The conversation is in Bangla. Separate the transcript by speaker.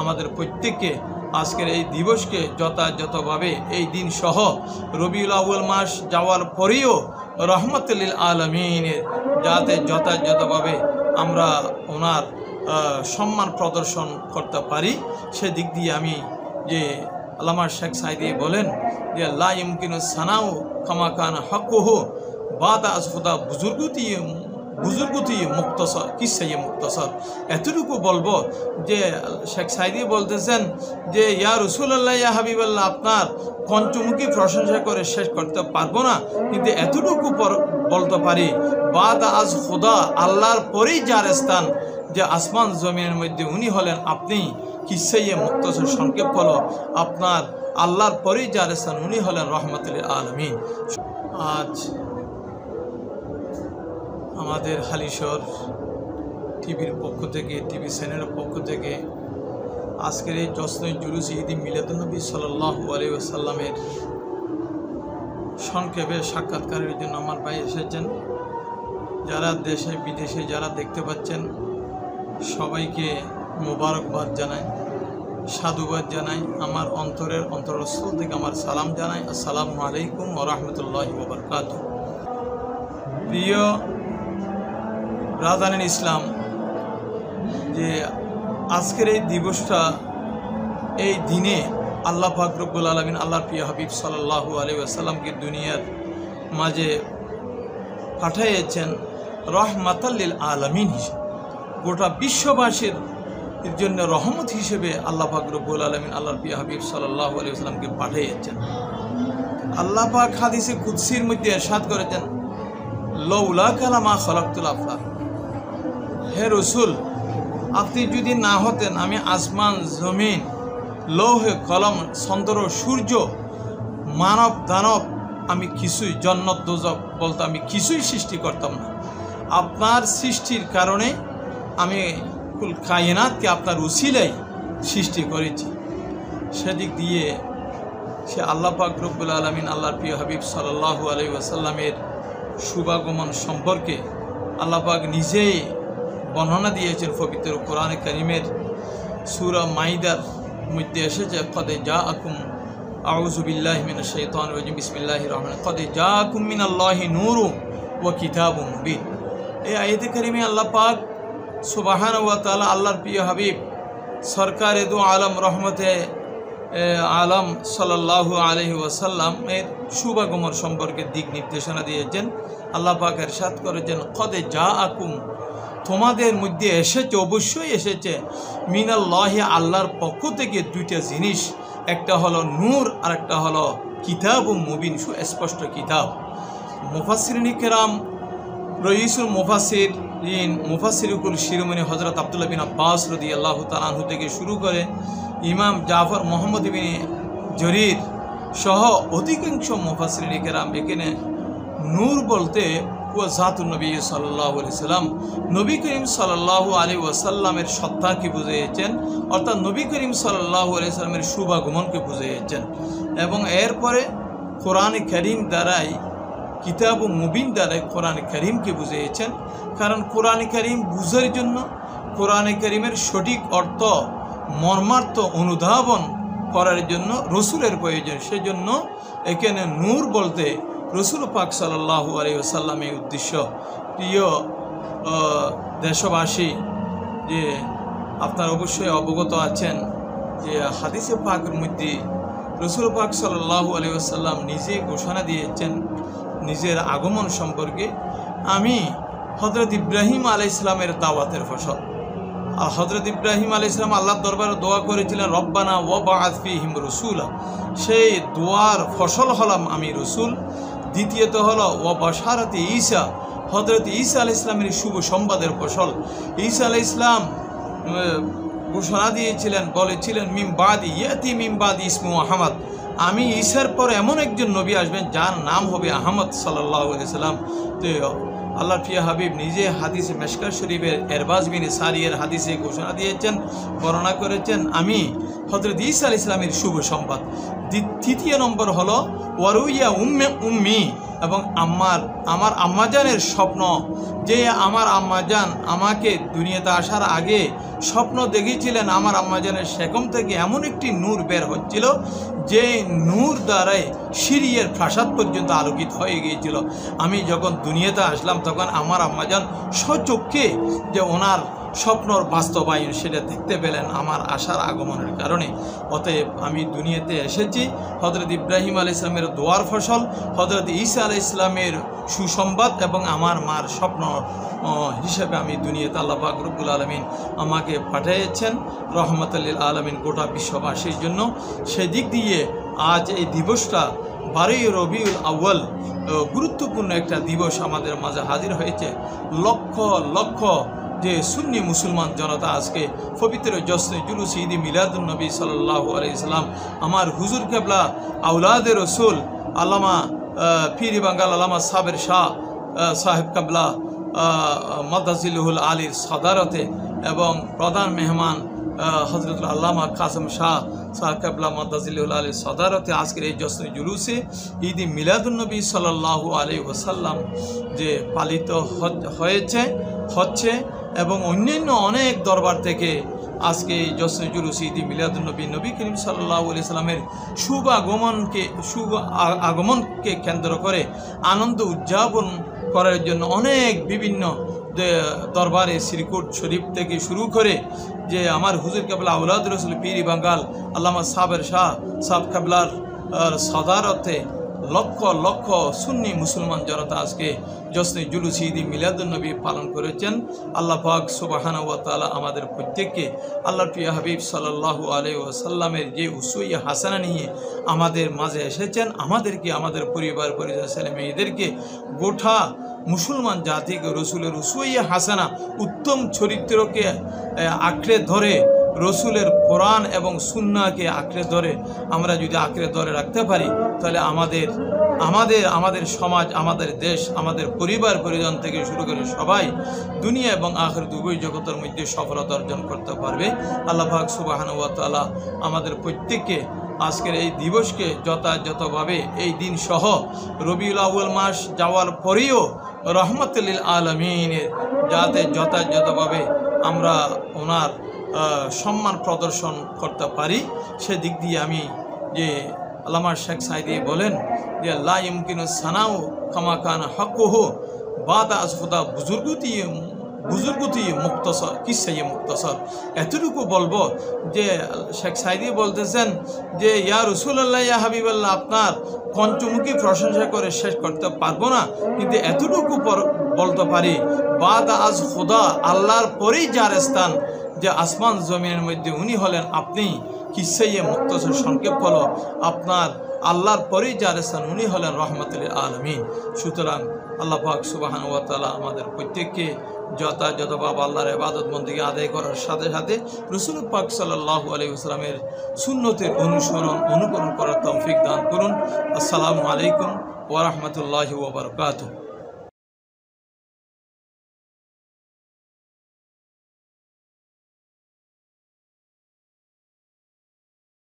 Speaker 1: আমাদের প্রত্যেককে আজকের এই দিবসকে যথাযথভাবে এই দিন সহ রবিউল আউয়াল মাস যাওয়ার পরেও রহমতুল্লিল আলমিনের যাতে যথাযথভাবে আমরা ওনার সম্মান প্রদর্শন করতে পারি সেদিক দিয়ে আমি যে আল্লামা শেখ সাইদি বলেন যে লা ইমকিনু সানাউ কামা কান হকুহু বাদ আজ খুদা বুজুর্গতি মুক্তসর কিসে মুক্তসর। এতটুকু বলবো যে শেখ সাইদি বলতেছেন যে ইয়া রাসূলুল্লাহ ইয়া হাবিবাল্লাহ আপনার পঞ্চমুখী প্রশংসা করে শেষ করতে পারবো না, কিন্তু এতটুকু বলতে পারি বাদ আজ খুদা আল্লাহর পরেই যার স্থান যে আসমান জমিনের মধ্যে উনি হলেন আপনি কিসে মুক্তসর সংক্ষেপ হলো আপনার আল্লাহর পরেই যার স্থান উনি হলেন রহমতুল আলমিন। আজ আমাদের হালিশহর টিভির পক্ষ থেকে টিভি চ্যানেলের পক্ষ থেকে আজকের এই জশ্নে জুলুস ঈদ মিলাদুন্নবী সাল্লাল্লাহু আলাইহি ওয়াসাল্লামের সংক্ষেপে সাক্ষাৎকারের জন্য আমার ভাই এসেছেন। যারা দেশে বিদেশে যারা দেখতে পাচ্ছেন সবাইকে মোবারকবাদ জানাই, সাধুবাদ জানাই, আমার অন্তরস্থল থেকে আমার সালাম জানাই। আসসালামু আলাইকুম ওয়া রাহমাতুল্লাহি ওয়া বারাকাতুহু। প্রিয় রাজানিন ইসলাম, যে আজকের এই দিবসটা এই দিনে আল্লাহ পাক রব্বুল আলামিন আল্লাহর প্রিয় হাবিব সাল্লাল্লাহু আলাইহি ওয়াসাল্লামকে দুনিয়ার মাঝে পাঠিয়েছেন রহমাতাল লিল আলামিন হিসেবে, গোটা বিশ্ববাসীর জন্য রহমত হিসেবে আল্লাহ পাক রব্বুল আলামিন আল্লাহর প্রিয় হাবিব সাল্লাল্লাহু আলাইহি ওয়াসাল্লামকে পাঠিয়েছেন। আল্লাহ পাক হাদিসে কুদসির মধ্যে ইরশাদ করেছেন লাউলা কালামা খালাকতুল আফলাক, হে রসুল আপনি যদি না হতেন আমি আসমান জমিন লৌহে কলম চন্দ্র সূর্য মানব দানব আমি কিছুই জন্নত দোজক বলতে আমি কিছুই সৃষ্টি করতাম না। আপনার সৃষ্টির কারণে আমি কুল কায়নাতকে আপনার উসিলাই সৃষ্টি করেছি। সেদিক দিয়ে সে আল্লাহ পাক রব্বুল আলামিন আল্লাহর প্রিয় হাবিব সাল্লাল্লাহু আলাইহি ওয়াসাল্লামের শুভাগমন সম্পর্কে আল্লাহ পাক নিজেই বর্ণনা দিয়েছেন পবিত্র কোরআনে কারিমের সূরা মাইদার মধ্যে এসেছে কদে জাআকুম আউযু বিল্লাহি মিনাশ শাইতানির রাজিম বিসমিল্লাহির রহমানির কদে জাআকুম মিনাল্লাহি নূরু ওয়া কিতাবুম মুবিন। এই আয়াতে কারিমে আল্লাহ পাক সুবহানাহু ওয়া তাআলা আল্লাহর প্রিয় হাবিব সরকারে দু আলম রহমতে আলম সাল্লাল্লাহু আলাইহি ওয়াসাল্লামের শুভাগমন সম্পর্কে দিক নির্দেশনা দিয়েছেন। আল্লাহ পাক ইরশাদ করেছেন কদে জাআকুম তোমাদের মধ্যে এসেছে, অবশ্যই এসেছে মিনাল্লাহি আল্লাহর পক্ষ থেকে দুইটা জিনিস, একটা হলো নূর আর একটা হলো কিতাব ও মুবিন, সুস্পষ্ট কিতাব। মুফাসসিরিন কেরাম রইসুল মুফাসসিরুল শিরোমণি হযরত আব্দুল্লাহ বিন আব্বাস রাদিয়াল্লাহু তাআলা আনহু থেকে শুরু করে ইমাম জাফর মুহাম্মদ বিন জরির সহ অধিকাংশ মুফাসসিরিন কেরাম এখানে নূর বলতে ও জাতুন নবী সাল্লাল্লাহু আলাইহি সাল্লাম নবী করিম সাল্লাল্লাহু আলাইহি ওয়াসাল্লামের সত্তাকে বুঝিয়েছেন, অর্থাৎ নবী করিম সাল্লাল্লাহু আলাইহি সাল্লামের শুভাগমনকে বুঝিয়েছেন। এবং এরপরে কোরআন কারীম দ্বারাই কিতাব ও মুবিন দ্বারাই কোরআন কারীমকে বুঝিয়েছেন। কারণ কোরআন কারীম বুঝার জন্য কোরআন কারীমের সঠিক অর্থ মর্মার্থ অনুধাবন করার জন্য রসুলের প্রয়োজন। সেজন্য এখানে নূর বলতে রসুল পাক সাল্লাল্লাহু আলাইহি ওয়াসাল্লামের উদ্দেশ্য। প্রিয় দেশবাসী, যে আপনারা অবশ্যই অবগত আছেন যে হাদিসে পাকের মধ্যে রসুল পাক সাল্লাল্লাহু আলাইহি ওয়াসাল্লাম নিজে ঘোষণা দিয়েছেন নিজের আগমন সম্পর্কে, আমি হযরত ইব্রাহিম আলাইহিস সালামের দাওয়াতের ফসল। আর হযরত ইব্রাহিম আলাইহিস সালাম আল্লাহর দরবারে দোয়া করেছিলেন রব্বানা ওয়া বা'আথ ফীহিম রাসূলা, সেই দোয়ার ফসল হলাম আমি রসুল। দ্বিতীয়ত হলো ওয়া বাশারাতি ঈসা, হযরত ঈসা আলাইহিস সালামের শুভ সংবাদের ফসল। ঈসা আলাইহিস সালাম ঘোষণা দিয়েছিলেন, বলেছিলেন মিম বাদি ইয়াতি মিম বাদি ইসমু আহমদ, আমি ঈসার পর এমন একজন নবী আসবেন যার নাম হবে আহমদ সাল্লাল্লাহু আলাইহি সাল্লাম। তো আল্লাহর প্রিয় হাবিব নিজে হাদিসে মেশকাত শরীফের এরবাজ বিন সারিয়ের হাদিসে ঘোষণা দিয়েছেন, বর্ণনা করেছেন আমি হযরত ঈসা আলাইহিস সালামের শুভ সংবাদ। তৃতীয় নম্বর হলো ওয়ারুইয়া উম্মি, এবং আমার আম্মাজানের স্বপ্ন, যে আমার আম্মাজান আমাকে দুনিয়াতে আসার আগে স্বপ্ন দেখেছিলেন আমার আম্মাজানের সেকম থেকে এমন একটি নূর বের হচ্ছিল যে নূর দ্বারাই সিরিয়ার প্রাসাদ পর্যন্ত আলোকিত হয়ে গিয়েছিল। আমি যখন দুনিয়াতে আসলাম তখন আমার আম্মাজান স্বচক্ষে যে ওনার স্বপ্নর বাস্তবায়ন সেটা দেখতে পেলেন আমার আশার আগমনের কারণে। অতএব আমি দুনিয়াতে এসেছি হযরত ইব্রাহিম আলাইহিস সালামের দোয়ার ফসল, হযরত ঈসা আলাইহিস সালামের সুসংবাদ এবং আমার মার স্বপ্ন হিসেবে আমি দুনিয়াতে আল্লাহ পাক রব্বুল আলামিন আমাকে পাঠিয়েছেন রহমতুল লিল আলামিন গোটা বিশ্ববাসীর জন্য। সেদিক দিয়ে আজ এই দিবসটা 12ই রবিউল আউয়াল গুরুত্বপূর্ণ একটা দিবস আমাদের মাঝে হাজির হয়েছে। লক্ষ লক্ষ যে সুন্নি মুসলমান জনতা আজকে পবিত্র জশ্নে জুলুস ঈদ মিলাদুন নবী সাল্লাল্লাহু আলাইহি সাল্লাম আমার হুজুর কেবলা আউলাদে রসুল আল্লামা পীর বাঙ্গাল আল্লামা সাবের শাহ সাহেব কেবলা মাদ্দাজিলুল আলীর সদারতে এবং প্রধান মেহমান হজরতুল আল্লামা কাসেম শাহ সাহেব কেবলা মাদ্দাজিলুল আলীর সদারতে আজকের এই জশ্নে জুলুসে ঈদ মিলাদুন নবী সাল্লাল্লাহু আলাইহি ওয়াসাল্লাম যে পালিত হচ্ছে এবং অন্যান্য অনেক দরবার থেকে আজকে এই জশ্নে জুলুস ঈদ মিলাদুন নবী নবী করিম সাল্লাল্লাহু আলাইহি সাল্লামের শুভ আগমনকে কেন্দ্র করে আনন্দ উদযাপন করার জন্য অনেক বিভিন্ন দরবারে শ্রীকুট শরীফ থেকে শুরু করে যে আমার হুজুর কেবলা আউলাদ রসুল পীর বাঙ্গাল আল্লামা সাবের শাহ সাহেব কেবলার সদারতে লক্ষ লক্ষ সুন্নি মুসলমান জনতা আজকে জশ্নে জুলুস ঈদ মিলাদুন নবী পালন করেছেন। আল্লাহ পাক সুবহানাহু ওয়া তাআলা আমাদের প্রত্যেককে আল্লাহর প্রিয় হাবিব সাল্লাল্লাহু আলাইহি ওয়াসাল্লামের যে উসওয়া হাসানা নিয়ে আমাদের মাঝে এসেছেন, আমাদেরকে আমাদের পরিবার পরিজন ছেলে মেয়েদেরকে গোটা মুসলমান জাতিকে রসুলের উসওয়া হাসানা উত্তম চরিত্রকে আঁকড়ে ধরে রসুলের কোরআন এবং সুন্নাহকে আঁকড়ে ধরে আমরা যদি আঁকড়ে ধরে রাখতে পারি তাহলে আমাদের সমাজ, আমাদের দেশ, আমাদের পরিবার পরিজন থেকে শুরু করে সবাই দুনিয়া এবং আখিরাত উভয় জগতের মধ্যে সফলতা অর্জন করতে পারবে। আল্লাহ পাক সুবহানাহু ওয়া তাআলা আমাদের প্রত্যেককে আজকের এই দিবসকে যথাযথভাবে এই দিন সহ রবিউল আউয়াল মাস যাওয়ার পরেও রহমতুল লিল আলামিনের যাতে যথাযথভাবে আমরা ওনার সম্মান প্রদর্শন করতে পারি সেদিক দিয়ে আমি যে আল্লামা শেখ সাইদি বলেন যে লা ইমকিনু সানাউ কামা কান হকুহু বাদা আজ খুদা বুজুর্গতি মুক্তসর কিসে মুক্তসর। এতটুকু বলবো যে শেখ সাইদি বলতেছেন যে ইয়া রাসূলুল্লাহ ইয়া হাবিবাল্লাহ আপনার পঞ্চমুখী প্রশংসা করে শেষ করতে পারবো না, কিন্তু এতটুকু বলতে পারি বাদা আজ খুদা আল্লাহর পরেই যার স্থান যে আসমান জমিনের মধ্যে উনি হলেন আপনি। কিসাইয়ে মুক্তসর সংক্ষেপ হলো আপনার আল্লাহর পরেই যার স্থান উনি হলেন রহমতুল লিল আলামিন। সুতরাং আল্লাহ পাক সুবহানাহু ওয়া তাআলা আমাদের প্রত্যেককে যথাযথভাবে আল্লাহর ইবাদত বন্দেগী আদায় করার সাথে সাথে রাসূল পাক সাল্লাল্লাহু আলাইহি ওয়াসাল্লামের সুন্নতের অনুকরণ করার তৌফিক দান করুন। আসসালামু আলাইকুম ওয়া রাহমাতুল্লাহি ওয়া বারাকাতুহু।